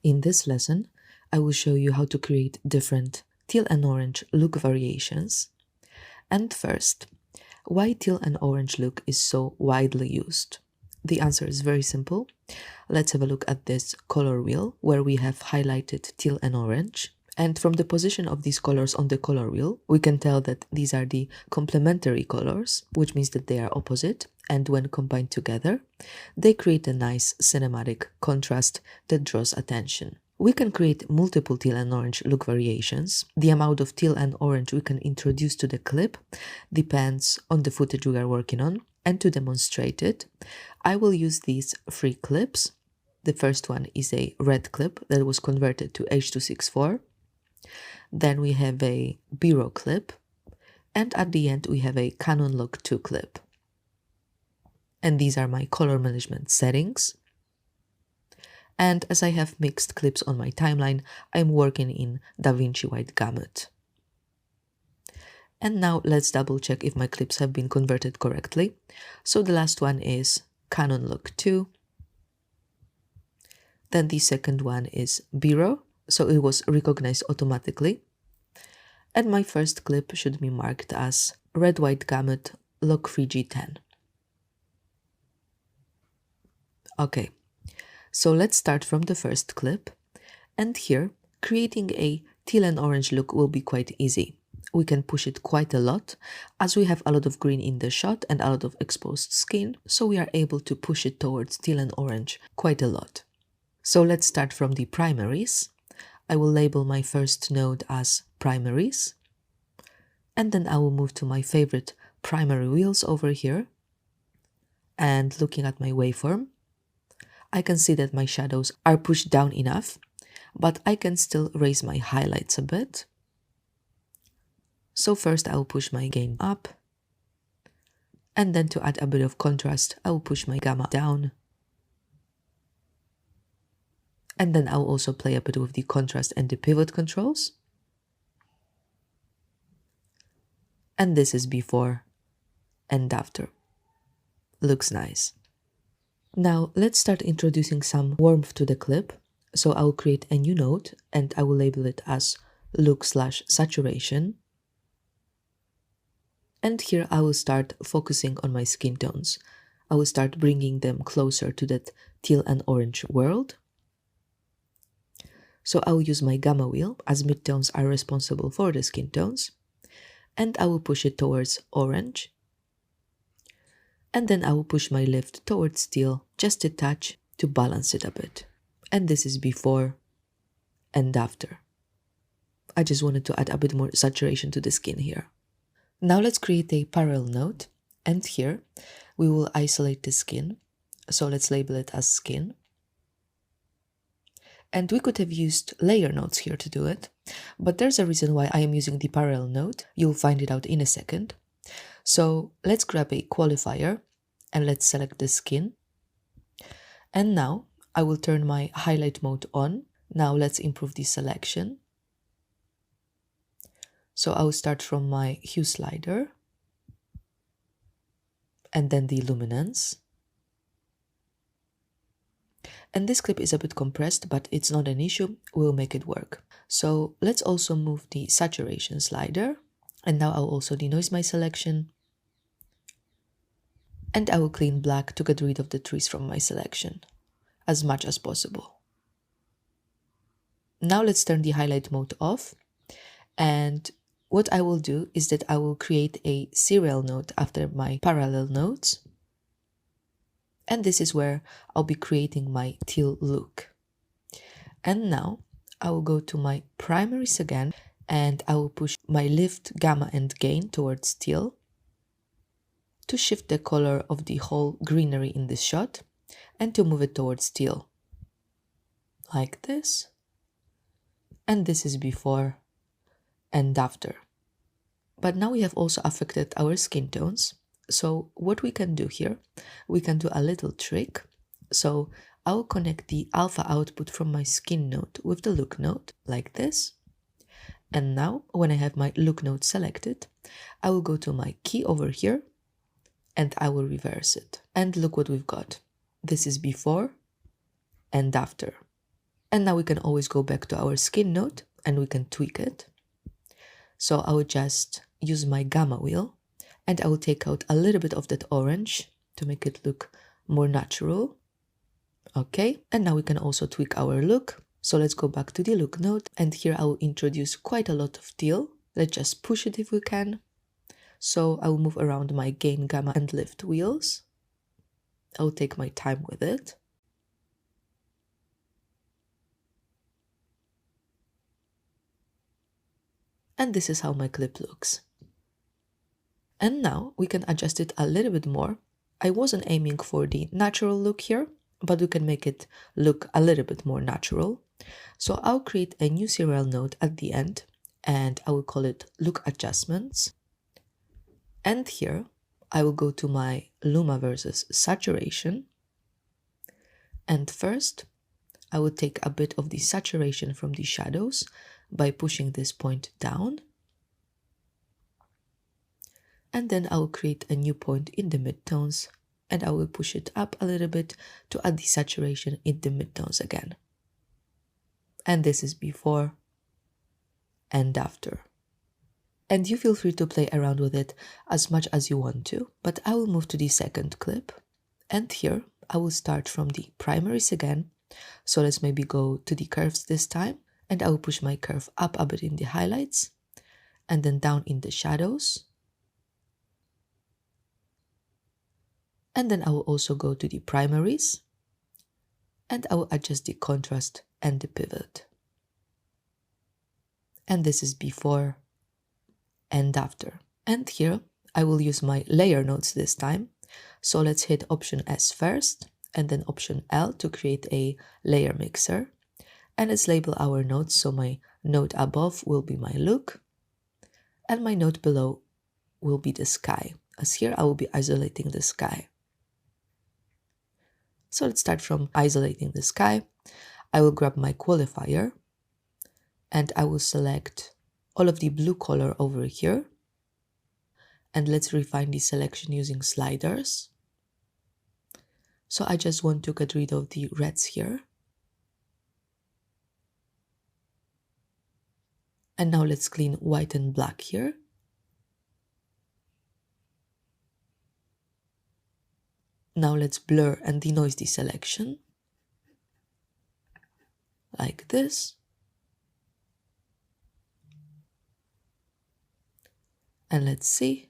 In this lesson, I will show you how to create different teal and orange look variations. And first, why teal and orange look is so widely used? The answer is very simple. Let's have a look at this color wheel where we have highlighted teal and orange. And from the position of these colors on the color wheel, we can tell that these are the complementary colors, which means that they are opposite. And when combined together, they create a nice cinematic contrast that draws attention. We can create multiple teal and orange look variations. The amount of teal and orange we can introduce to the clip depends on the footage we are working on. And to demonstrate it, I will use these 3 clips. The first one is a red clip that was converted to H.264. Then we have a B-roll clip. And at the end, we have a Canon Log 2 clip. And these are my color management settings. And as I have mixed clips on my timeline, I'm working in DaVinci Wide Gamut. And now let's double check if my clips have been converted correctly. So the last one is Canon Log 2. Then the second one is B-roll, so it was recognized automatically. And my first clip should be marked as Red Wide Gamut Log 3G10. Okay, so let's start from the first clip. And here, creating a teal and orange look will be quite easy. We can push it quite a lot, as we have a lot of green in the shot and a lot of exposed skin, so we are able to push it towards teal and orange quite a lot. So let's start from the primaries. I will label my first node as primaries, and then I will move to my favorite primary wheels over here. And looking at my waveform, I can see that my shadows are pushed down enough, but I can still raise my highlights a bit. So first I will push my gain up, and then to add a bit of contrast, I will push my gamma down. And then I will also play a bit with the contrast and the pivot controls. And this is before and after. Looks nice. Now let's start introducing some warmth to the clip. So I will create a new node and I will label it as look/saturation. And here I will start focusing on my skin tones. I will start bringing them closer to that teal and orange world. So I will use my gamma wheel, as midtones are responsible for the skin tones. And I will push it towards orange. And then I will push my lift towards teal just a touch to balance it a bit. And this is before and after. I just wanted to add a bit more saturation to the skin here. Now let's create a parallel node. And here we will isolate the skin. So let's label it as skin. And we could have used layer nodes here to do it, but there's a reason why I am using the parallel node. You'll find it out in a second. So let's grab a qualifier and let's select the skin. And now I will turn my highlight mode on. Now let's improve the selection. So I will start from my hue slider and then the luminance. And this clip is a bit compressed, but it's not an issue. We'll make it work. So let's also move the saturation slider. And now I'll also denoise my selection. And I will clean black to get rid of the trees from my selection as much as possible. Now let's turn the highlight mode off. And what I will do is that I will create a serial node after my parallel nodes. And this is where I'll be creating my teal look. And now I will go to my primaries again and I will push my lift, gamma and gain towards teal to shift the color of the whole greenery in this shot and to move it towards teal. Like this. And this is before and after. But now we have also affected our skin tones. So what we can do here, we can do a little trick. So I will connect the alpha output from my skin node with the look node, like this. And now, when I have my look node selected, I will go to my key over here, and I will reverse it. And look what we've got. This is before and after. And now we can always go back to our skin node and we can tweak it. So I will just use my gamma wheel and I will take out a little bit of that orange to make it look more natural. Okay, and now we can also tweak our look. So let's go back to the look node, and here I will introduce quite a lot of teal. Let's just push it if we can. So I will move around my gain, gamma and lift wheels. I will take my time with it. And this is how my clip looks. And now we can adjust it a little bit more. I wasn't aiming for the natural look here, but we can make it look a little bit more natural. So I'll create a new serial node at the end and I will call it look adjustments. And here I will go to my Luma versus saturation. And first I will take a bit of the saturation from the shadows by pushing this point down. And then I will create a new point in the midtones and I will push it up a little bit to add the saturation in the midtones again. And this is before and after. And you feel free to play around with it as much as you want to, but I will move to the second clip. And here I will start from the primaries again. So let's maybe go to the curves this time, and I will push my curve up a bit in the highlights and then down in the shadows. And then I will also go to the primaries and I will adjust the contrast and the pivot. And this is before and after. And here I will use my layer nodes this time. So let's hit Option S first and then Option L to create a layer mixer. And let's label our nodes. So my node above will be my look and my node below will be the sky, as here I will be isolating the sky. So let's start from isolating the sky. I will grab my qualifier and I will select all of the blue color over here. And let's refine the selection using sliders. So I just want to get rid of the reds here. And now let's clean white and black here. Now let's blur and denoise the selection. Like this. And let's see.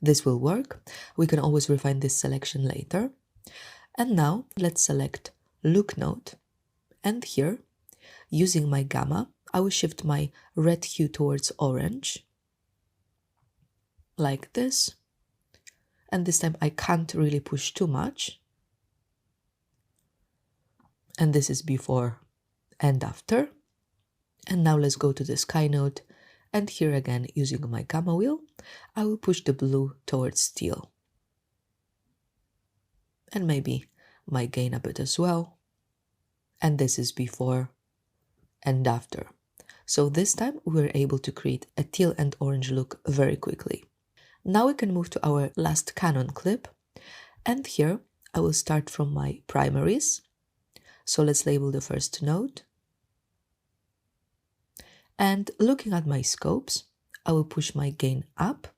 This will work. We can always refine this selection later. And now let's select look node. And here, using my gamma, I will shift my red hue towards orange. Like this. And this time I can't really push too much. And this is before and after. And now let's go to the sky node. And here again, using my gamma wheel, I will push the blue towards teal. And maybe my gain a bit as well. And this is before and after. So this time we're able to create a teal and orange look very quickly. Now we can move to our last Canon clip. And here I will start from my primaries. So let's label the first node. And looking at my scopes, I will push my gain up,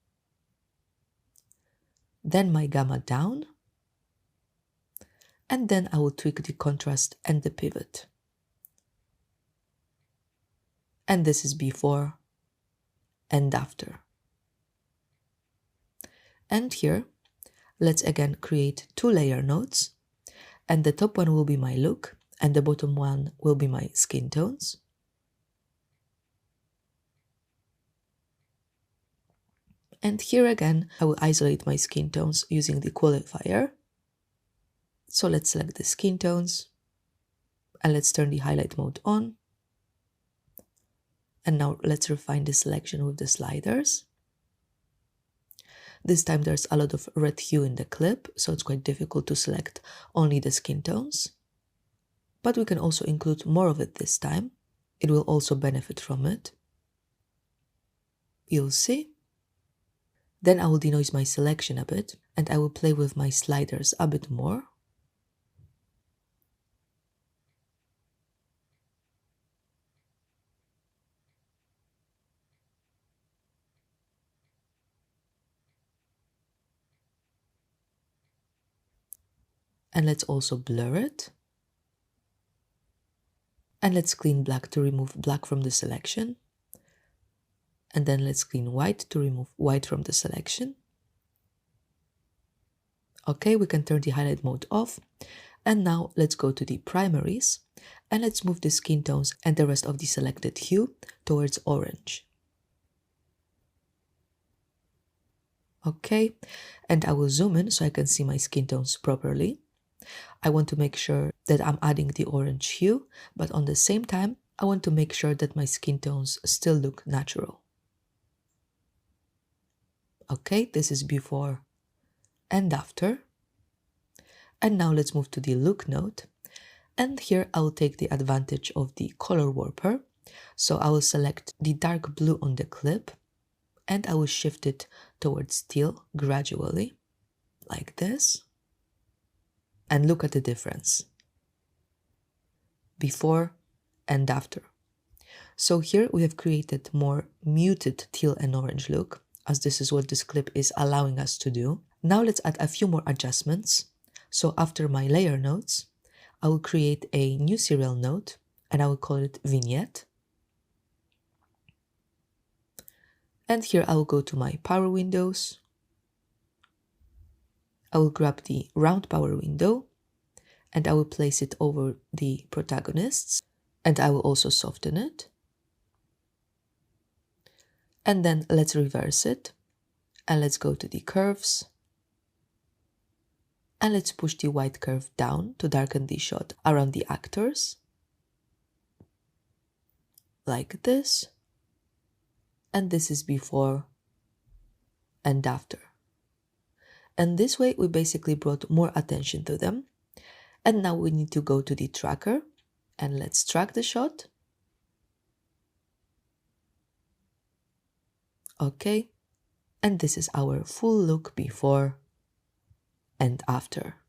then my gamma down, and then I will tweak the contrast and the pivot. And this is before and after. And here, let's again create two layer nodes, and the top one will be my look, and the bottom one will be my skin tones. And here again, I will isolate my skin tones using the qualifier. So let's select the skin tones and let's turn the highlight mode on. And now let's refine the selection with the sliders. This time there's a lot of red hue in the clip, so it's quite difficult to select only the skin tones. But we can also include more of it this time. It will also benefit from it. You'll see. Then I will denoise my selection a bit and I will play with my sliders a bit more. And let's also blur it. And let's clean black to remove black from the selection. And then let's clean white to remove white from the selection. Okay, we can turn the highlight mode off. And now let's go to the primaries and let's move the skin tones and the rest of the selected hue towards orange. Okay, and I will zoom in so I can see my skin tones properly. I want to make sure that I'm adding the orange hue, but on the same time, I want to make sure that my skin tones still look natural. Okay, this is before and after. And now let's move to the look node. And here I will take the advantage of the color warper. So I will select the dark blue on the clip and I will shift it towards teal gradually, like this. And look at the difference before and after. So here we have created more muted teal and orange look, as this is what this clip is allowing us to do. Now let's add a few more adjustments. So after my layer nodes, I will create a new serial node and I will call it vignette. And here I will go to my power windows. I will grab the round power window and I will place it over the protagonists and I will also soften it. And then let's reverse it and let's go to the curves and let's push the white curve down to darken the shot around the actors, like this. And this is before and after. And this way we basically brought more attention to them. And now we need to go to the tracker and let's track the shot. Okay, and this is our full look before and after.